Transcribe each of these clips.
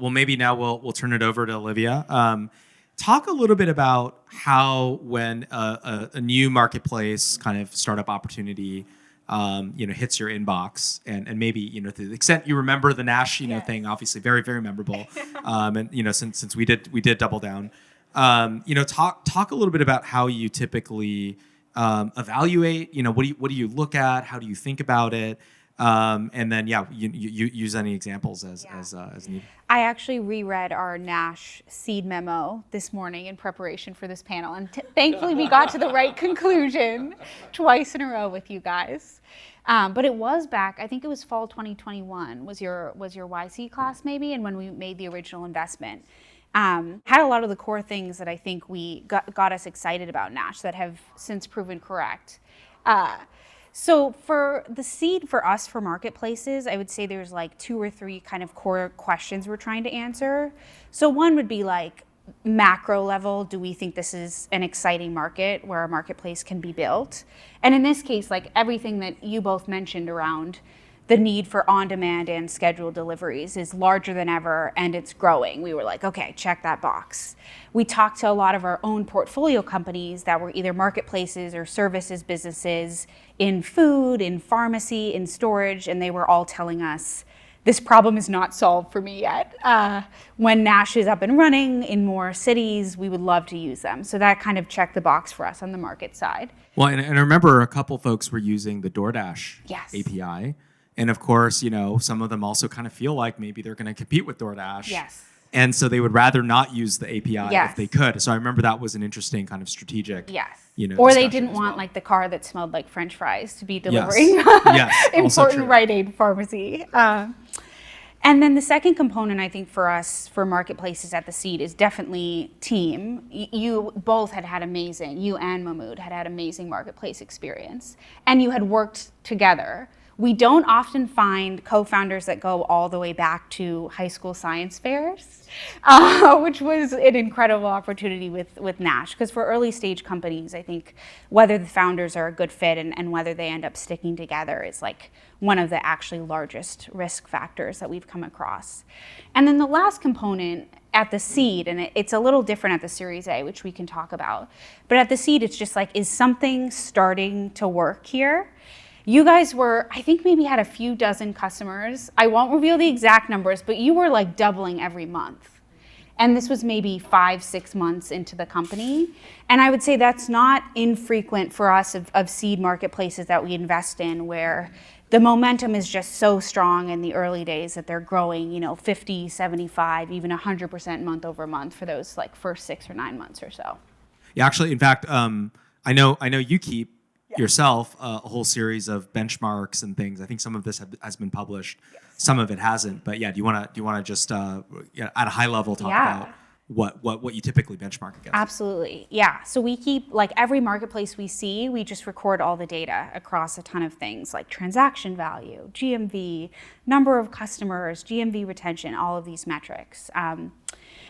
Well, maybe now we'll turn it over to Olivia. Talk a little bit about how when a new marketplace kind of startup opportunity hits your inbox, and maybe to the extent you remember the Nash thing, obviously very, very memorable. And since we did double down, talk a little bit about how you typically evaluate. What do you look at? How do you think about it? And then you use any examples as needed. I actually reread our Nash seed memo this morning in preparation for this panel, and thankfully we got to the right conclusion twice in a row with you guys. But it was back, I think it was fall 2021 was your YC class maybe, and when we made the original investment. Had a lot of the core things that I think we got us excited about Nash that have since proven correct. So for the seed for us for marketplaces, I would say there's like 2 or 3 kind of core questions we're trying to answer. So one would be like macro level, do we think this is an exciting market where a marketplace can be built? And in this case, like everything that you both mentioned around the need for on-demand and scheduled deliveries is larger than ever, and it's growing. We were like, okay, check that box. We talked to a lot of our own portfolio companies that were either marketplaces or services businesses in food, in pharmacy, in storage, and they were all telling us, this problem is not solved for me yet. When Nash is up and running in more cities, we would love to use them. So that kind of checked the box for us on the market side. Well, and I remember a couple folks were using the DoorDash API. And of course, some of them also kind of feel like maybe they're going to compete with DoorDash. Yes. And so they would rather not use the API Yes. if they could. So I remember that was an interesting kind of strategic. Yes. Or they didn't want like the car that smelled like French fries to be delivering Yes. important Rite Aid pharmacy. And then the second component, I think, for us, for marketplaces at the seed is definitely team. You both had amazing, you and Mahmood had amazing marketplace experience. And you had worked together. We don't often find co-founders that go all the way back to high school science fairs, which was an incredible opportunity with Nash. Because for early stage companies, I think whether the founders are a good fit and whether they end up sticking together is like one of the actually largest risk factors that we've come across. And then the last component at the seed, and it's a little different at the Series A, which we can talk about, but at the seed, it's just like, is something starting to work here? You guys were, I think maybe had a few dozen customers. I won't reveal the exact numbers, but you were like doubling every month. And this was maybe 5-6 months into the company. And I would say that's not infrequent for us of seed marketplaces that we invest in, where the momentum is just so strong in the early days that they're growing, 50, 75, even 100% month over month for those like first 6 or 9 months or so. Yeah, actually, in fact, I know you keep yourself a whole series of benchmarks and things. I think some of this has been published, some of it hasn't. But yeah, do you want to just at a high level talk about what you typically benchmark against? Absolutely, yeah. So we keep, like every marketplace we see, we just record all the data across a ton of things like transaction value, GMV, number of customers, GMV retention, all of these metrics.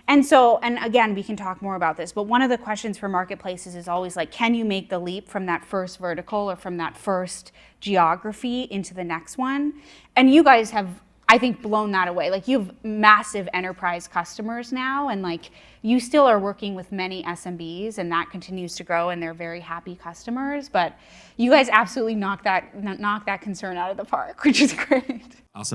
And again, we can talk more about this, but one of the questions for marketplaces is always like, can you make the leap from that first vertical or from that first geography into the next one? And you guys have, I think, blown that away. Like, you have massive enterprise customers now, and like you still are working with many SMBs, and that continues to grow, and they're very happy customers. But you guys absolutely knock that concern out of the park, which is great. Awesome.